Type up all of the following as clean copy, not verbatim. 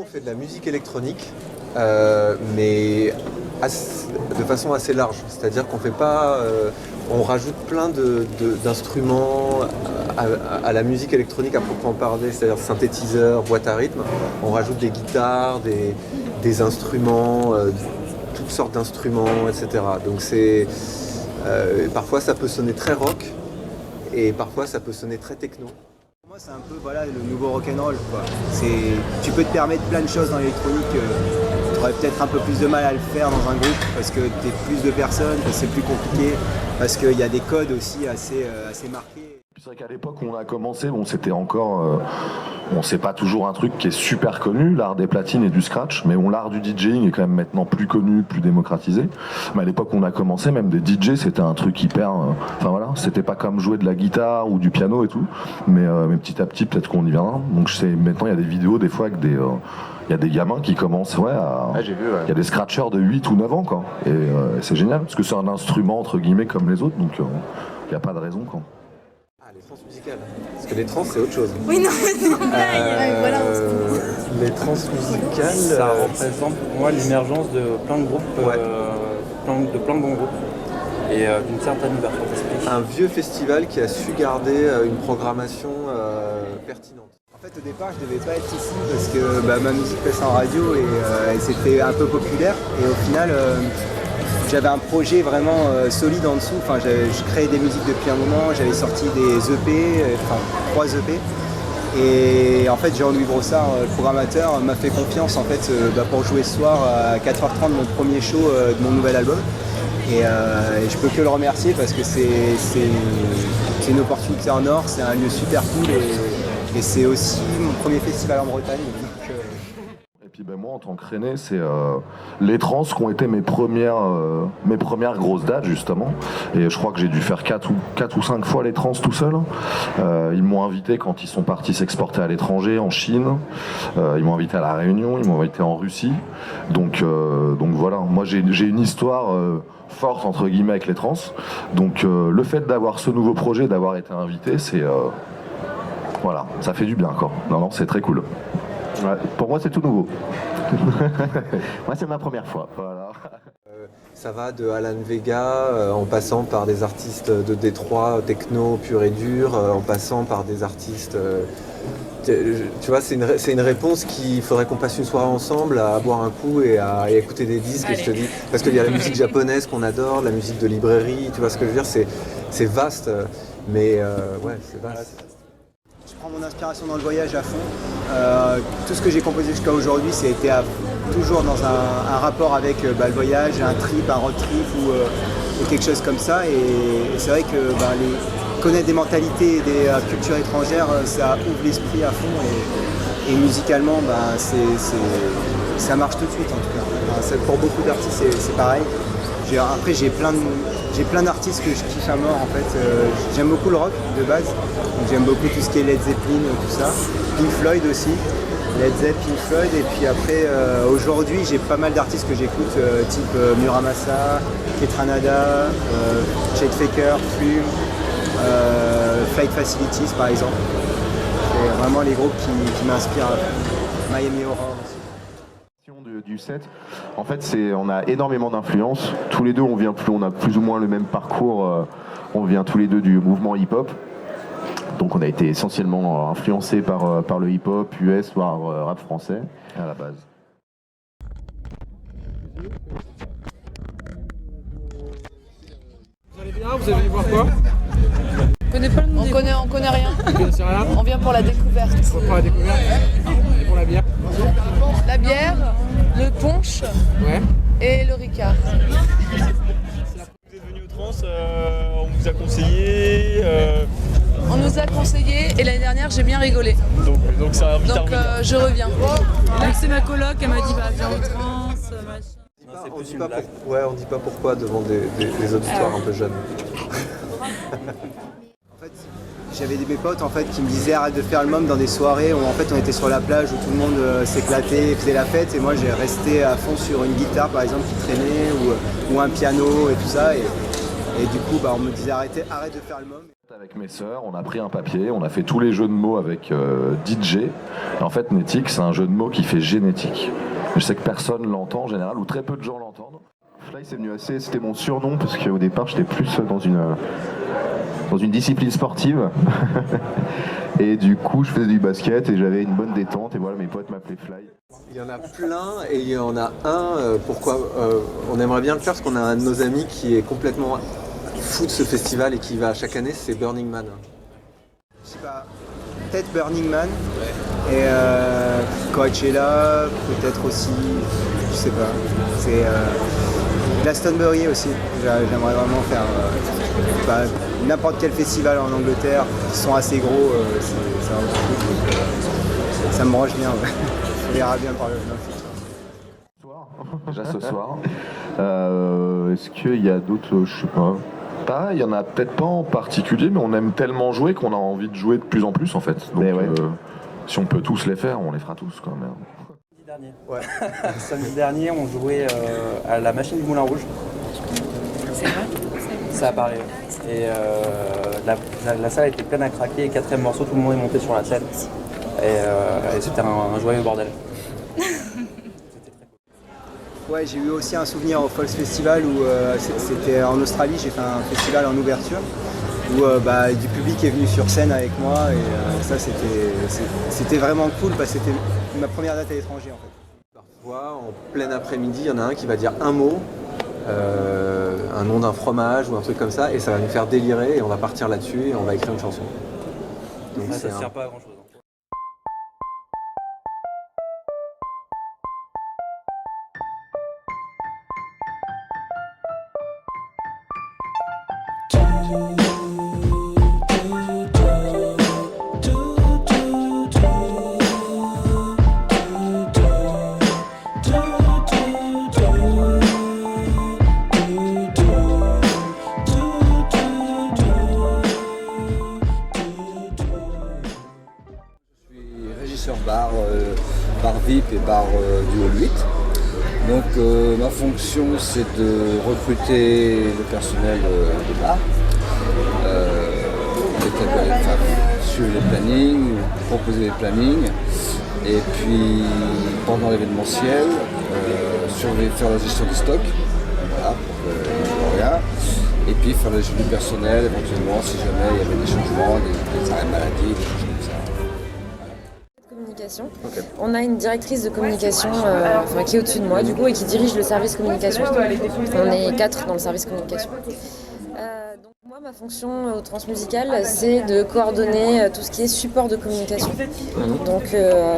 fait de la musique électronique, mais de façon assez large. C'est-à-dire qu'on fait pas, on rajoute plein d'instruments à la musique électronique à proprement parler, c'est-à-dire synthétiseurs, boîte à rythme. On rajoute des guitares, des instruments, toutes sortes d'instruments, etc. Donc parfois ça peut sonner très rock et parfois ça peut sonner très techno. Pour moi c'est un peu le nouveau rock'n'roll quoi. Tu peux te permettre plein de choses dans l'électronique. Tu aurais peut-être un peu plus de mal à le faire dans un groupe parce que tu es plus de personnes, que c'est plus compliqué, parce qu'il y a des codes aussi assez marqués. C'est vrai qu'à l'époque où on a commencé, c'était encore, c'est pas toujours un truc qui est super connu, l'art des platines et du scratch, mais l'art du DJing est quand même maintenant plus connu, plus démocratisé. Mais à l'époque où on a commencé, même des DJ, c'était un truc hyper, c'était pas comme jouer de la guitare ou du piano et tout, mais petit à petit peut-être qu'on y viendra. Donc maintenant il y a des vidéos des fois avec il y a des gamins qui commencent j'ai vu, il y a des scratchers de 8 ou 9 ans quoi. Et c'est génial parce que c'est un instrument entre guillemets comme les autres, donc il n'y a pas de raison quoi. Les trans musicales. Parce que les trans, c'est autre chose. Oui, non, mais c'est une blague. Les trans musicales... Ça représente pour moi l'émergence de plein de groupes, de plein de bons groupes. Et d'une certaine ouverture d'esprit. Un vieux festival qui a su garder une programmation pertinente. En fait, au départ, je devais pas être ici parce que ma musique passe en radio et c'était un peu populaire. Et au final... j'avais un projet vraiment solide en dessous, je créais des musiques depuis un moment, j'avais sorti des EP, 3 EP. Et en fait Jean-Louis Brossard, le programmateur, m'a fait confiance en fait, pour jouer ce soir à 4h30 mon premier show de mon nouvel album. Et je peux que le remercier parce que c'est une opportunité en or, c'est un lieu super cool et c'est aussi mon premier festival en Bretagne. Et puis moi en tant que Rennais, c'est les trans qui ont été mes premières grosses dates justement, et je crois que j'ai dû faire 4 ou 5 fois les trans tout seul. Ils m'ont invité quand ils sont partis s'exporter à l'étranger, en Chine, ils m'ont invité à La Réunion, ils m'ont invité en Russie, donc voilà, moi j'ai une histoire forte entre guillemets avec les trans, donc le fait d'avoir ce nouveau projet, d'avoir été invité, c'est voilà, ça fait du bien quoi. Non, c'est très cool. Ouais, pour moi c'est tout nouveau. Moi c'est ma première fois. Voilà. Ça va de Alan Vega en passant par des artistes de Détroit, techno pur et dur, en passant par des artistes... tu vois, c'est une réponse qu'il faudrait qu'on passe une soirée ensemble à boire un coup et à écouter des disques. Et je te dis, parce qu'il y a la musique japonaise qu'on adore, la musique de librairie, tu vois ce que je veux dire, c'est vaste, mais c'est vaste. Je prends mon inspiration dans le voyage à fond. Tout ce que j'ai composé jusqu'à aujourd'hui, ça a été toujours dans un rapport avec le voyage, un trip, un road trip ou quelque chose comme ça. Et c'est vrai que connaître des mentalités et des cultures étrangères, ça ouvre l'esprit à fond. Et musicalement, ça marche tout de suite en tout cas. Pour beaucoup d'artistes, c'est pareil. Après, j'ai plein d'artistes que je kiffe à mort en fait. J'aime beaucoup le rock de base, donc j'aime beaucoup tout ce qui est Led Zeppelin, tout ça. Pink Floyd aussi, Led Zeppelin, Pink Floyd. Et puis après, aujourd'hui, j'ai pas mal d'artistes que j'écoute, type Muramasa, Ketranada, Chet Faker, Flume, Flight Facilities par exemple. C'est vraiment les groupes qui m'inspirent. Miami Aurora aussi. Du set, en fait on a énormément d'influences. Tous les deux on a plus ou moins le même parcours, on vient tous les deux du mouvement hip-hop, donc on a été essentiellement influencés par le hip-hop US voire rap français à la base. Vous allez bien, vous allez voir quoi? On connaît rien. Vous connaissez rien? On vient pour la découverte. Pour la découverte? Et pour la bière? La bière, le punch et le Ricard. Vous êtes venu au trans, on vous a conseillé. On nous a conseillé et l'année dernière j'ai bien rigolé. Donc ça invite à Donc revenir. je reviens. Donc c'est ma coloc, elle m'a dit viens au trans, machin. On dit pas pourquoi devant des auditoires un peu jeunes. En fait, j'avais mes potes en fait, qui me disaient arrête de faire le môme dans des soirées où en fait, on était sur la plage où tout le monde s'éclatait, faisait la fête, et moi j'ai resté à fond sur une guitare par exemple qui traînait ou un piano et tout ça. Et Et du coup, on me disait arrête de faire le môme. Avec mes sœurs, on a pris un papier, on a fait tous les jeux de mots avec DJ. Et en fait, Nétique, c'est un jeu de mots qui fait génétique. Je sais que personne l'entend en général, ou très peu de gens l'entendent. Fly, c'est venu assez, c'était mon surnom, parce qu'au départ, j'étais plus dans une discipline sportive. Et du coup, je faisais du basket et j'avais une bonne détente. Et voilà, mes potes m'appelaient Fly. Il y en a plein et il y en a un, pourquoi on aimerait bien le faire parce qu'on a un de nos amis qui est complètement fou de ce festival et qui va chaque année, c'est Burning Man. Je sais pas, peut-être Burning Man et Coachella, peut-être aussi, je sais pas, c'est Glastonbury aussi, j'aimerais vraiment faire n'importe quel festival en Angleterre qui sont assez gros, c'est vraiment cool, ça me branche bien, ouais. On verra bien par le futur. Déjà ce soir. Est-ce qu'il y a d'autres, je sais pas. Il y en a peut-être pas en particulier, mais on aime tellement jouer qu'on a envie de jouer de plus en plus en fait. Donc si on peut tous les faire, on les fera tous quand même. Samedi dernier. Ouais. Samedi dernier, on jouait à la machine du Moulin Rouge. C'est vrai? Ça a parlé. Et la salle était pleine à craquer. Et 4e morceau, tout le monde est monté sur la scène. Et c'était un joyeux bordel. Ouais, j'ai eu aussi un souvenir au Folks Festival où c'était en Australie, j'ai fait un festival en ouverture où du public est venu sur scène avec moi et ça c'était vraiment cool parce que c'était ma première date à l'étranger en fait. Parfois, en plein après-midi, il y en a un qui va dire un mot, un nom d'un fromage ou un truc comme ça et ça va nous faire délirer et on va partir là-dessus et on va écrire une chanson. Donc ça ne sert pas à grand chose. Bar VIP et bar du Hall 8. Donc ma fonction c'est de recruter le personnel de bar, suivre les plannings, proposer les plannings et puis pendant l'événementiel faire la gestion des stocks, voilà, pour rien. Et puis faire la gestion du personnel éventuellement si jamais il y avait des changements, des arrêts maladie, des choses comme ça. Okay. On a une directrice de communication qui est au-dessus de moi du coup et qui dirige le service communication. On est 4 dans le service communication. Donc moi ma fonction au Transmusical c'est de coordonner tout ce qui est support de communication. Donc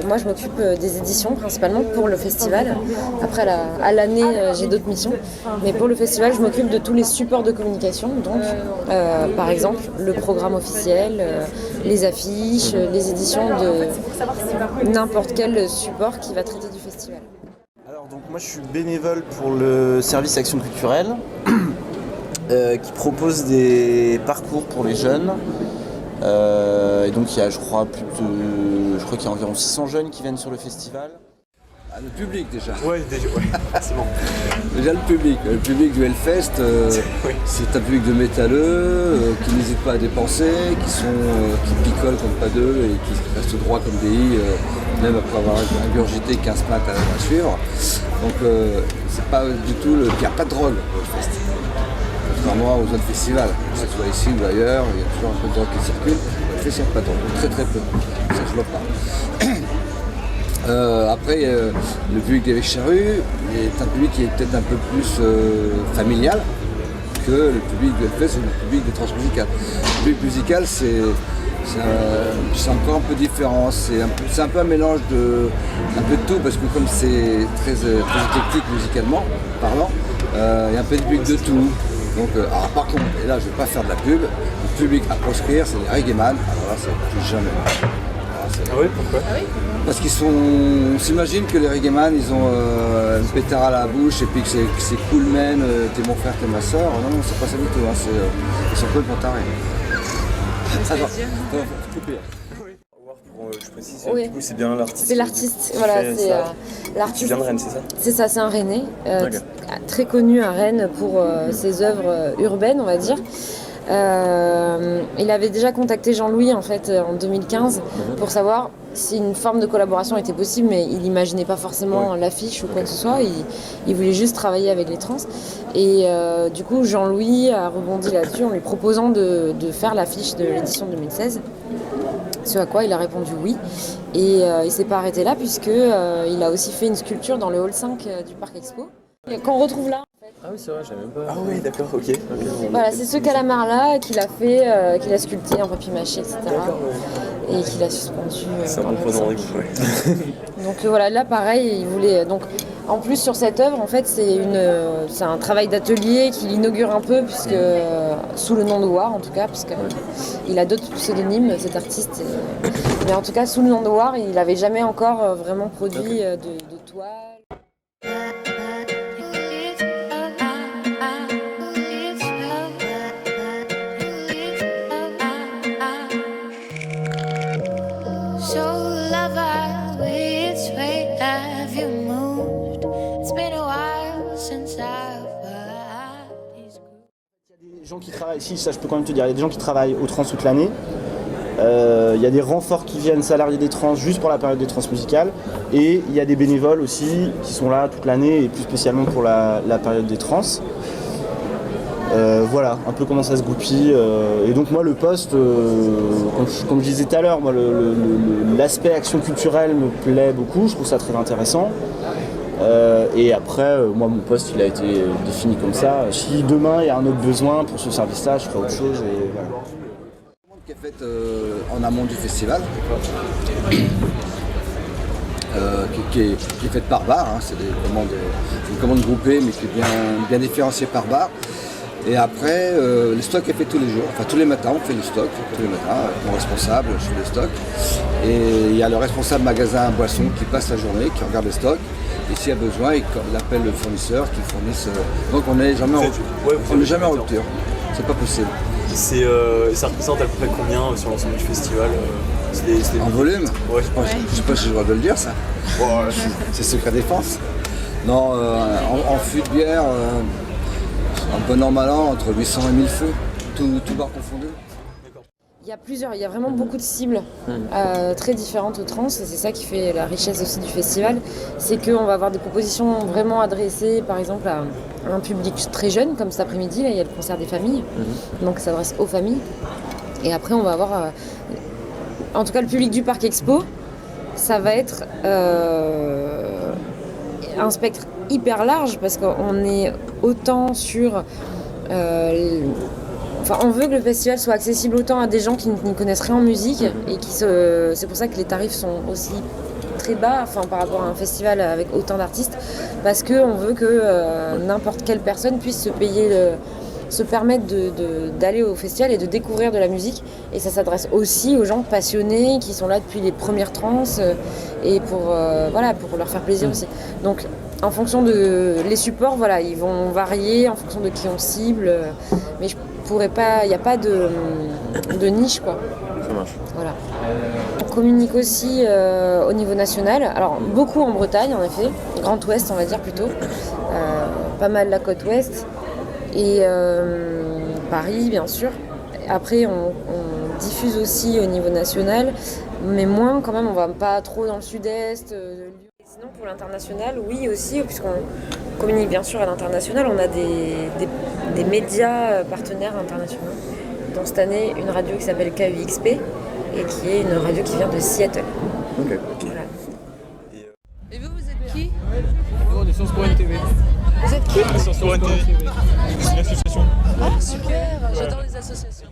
moi je m'occupe des éditions principalement pour le festival. Après à l'année j'ai d'autres missions. Mais pour le festival je m'occupe de tous les supports de communication. Donc par exemple le programme officiel, les affiches, les éditions de n'importe quel support qui va traiter du festival. Alors donc moi je suis bénévole pour le service action culturelle qui propose des parcours pour les jeunes. Et donc il y a je crois qu'il y a environ 600 jeunes qui viennent sur le festival. Le public déjà. Ouais, c'est bon. Déjà le public du Hellfest, c'est un public de métalleux qui n'hésite pas à dépenser, qui picolent comme pas deux et qui restent droits comme des i, même après avoir ingurgité 15 pintes à suivre. Donc c'est pas du tout il n'y a pas de drogue au Hellfest. Contrairement aux autres festivals, que ce soit ici ou ailleurs, il y a toujours un peu de drogue qui circule. Au Hellfest il n'y a pas de drogue, très très peu. Ça se voit pas. Après, le public d'Évêque Charrue est un public qui est peut-être un peu plus familial que le public de Hellfest ou le public de Transmusical. Le public musical, c'est encore un peu différent. C'est un peu un mélange de tout parce que comme c'est très éclectique musicalement parlant, il y a un peu de public de tout. Donc, alors, par contre, et là je ne vais pas faire de la pub, le public à proscrire, c'est les reggaeman. Alors là, ça ne touche jamais. Ah oui, pourquoi? Parce on s'imagine que les reggaeman ils ont une pétard à la bouche et puis que c'est cool man, t'es mon frère, t'es ma soeur. Non, c'est pas ça du tout, hein. Ils sont complètement tarés. Pour je précise, Oui. du coup c'est bien l'artiste. C'est l'artiste, voilà, c'est l'artiste. Qui vient de Rennes, c'est ça? C'est ça, c'est un Rennais, très connu à Rennes pour ses œuvres urbaines, on va dire. Il avait déjà contacté Jean-Louis en fait en 2015 pour savoir si une forme de collaboration était possible, mais il n'imaginait pas forcément l'affiche ou quoi que ce soit. Il voulait juste travailler avec les trans. Et du coup, Jean-Louis a rebondi là-dessus en lui proposant de faire l'affiche de l'édition 2016. Ce à quoi il a répondu oui. Et il s'est pas arrêté là puisqu'il a aussi fait une sculpture dans le hall 5 du Parc Expo qu'on retrouve là. Ah oui, c'est vrai, j'avais même pas. Ah oui, d'accord, ok. Voilà, c'est ce calamar-là qu'il a fait, qu'il a sculpté en papier mâché, etc. Et qu'il a suspendu. C'est un peu dans Donc voilà, là pareil, il voulait. Donc en plus sur cette œuvre, en fait, c'est un travail d'atelier qu'il inaugure un peu, puisque sous le nom de War, en tout cas, puisqu'il a d'autres pseudonymes, cet artiste. Mais en tout cas, sous le nom de War, il n'avait jamais encore vraiment produit de toile. Gens qui travaillent, si ça je peux quand même te dire, il y a des gens qui travaillent au trans toute l'année. Il y a des renforts qui viennent salariés des trans juste pour la période des trans musicales. Et il y a des bénévoles aussi qui sont là toute l'année et plus spécialement pour la période des trans. Voilà, un peu comment ça se goupille. Et donc moi le poste, comme je disais tout à l'heure, moi l'aspect action culturelle me plaît beaucoup, je trouve ça très intéressant. Et après, moi mon poste il a été défini comme ça. Si demain il y a un autre besoin pour ce service-là, je ferai autre chose. Et voilà. Qui est faite en amont du festival, qui est faite par bar, hein, c'est une commande groupée mais qui est bien différenciée par bar. Et après, le stock est fait tous les jours, enfin tous les matins on fait le stock, tous les matins, avec mon responsable, je fais le stock. Et il y a le responsable magasin boisson qui passe la journée, qui regarde le stock. Et s'il y a besoin, il appelle le fournisseur qui fournisse. Donc on n'est jamais en rupture, c'est pas possible. Ça représente à peu près combien sur l'ensemble du festival En volume Je sais pas si j'ai le droit de le dire ça. C'est secret défense. Non, en fût de bière, en bon an mal an, entre 800 et 1000 feux, tout bar confondu. Il y a vraiment beaucoup de cibles très différentes aux trans, et c'est ça qui fait la richesse aussi du festival, c'est qu'on va avoir des propositions vraiment adressées par exemple à un public très jeune, comme cet après-midi, là il y a le concert des familles, donc ça s'adresse aux familles, et après on va avoir, en tout cas le public du Parc Expo, ça va être un spectre hyper large, parce qu'on est autant sur... on veut que le festival soit accessible autant à des gens qui n'y connaissent rien en musique et c'est pour ça que les tarifs sont aussi très bas par rapport à un festival avec autant d'artistes, parce qu'on veut que n'importe quelle personne puisse se permettre d'aller au festival et de découvrir de la musique, et ça s'adresse aussi aux gens passionnés qui sont là depuis les premières trans et pour leur faire plaisir aussi. Donc en fonction les supports, ils vont varier en fonction de qui on cible, mais il n'y a pas de niche, quoi. Ça marche. Voilà. On communique aussi au niveau national, alors beaucoup en Bretagne en effet, Grand Ouest on va dire plutôt, pas mal la côte ouest, et Paris bien sûr. Après on diffuse aussi au niveau national, mais moins quand même, on va pas trop dans le sud-est. Sinon pour l'international, oui aussi, puisqu'on communique bien sûr à l'international, on a des médias partenaires internationaux, dont cette année une radio qui s'appelle KUXP et qui est une radio qui vient de Seattle. Ok. Voilà. Et vous êtes qui? On est Sciences Po NTV. Vous êtes qui? Sciences Po NTV. C'est une association. Ah super, j'adore les associations.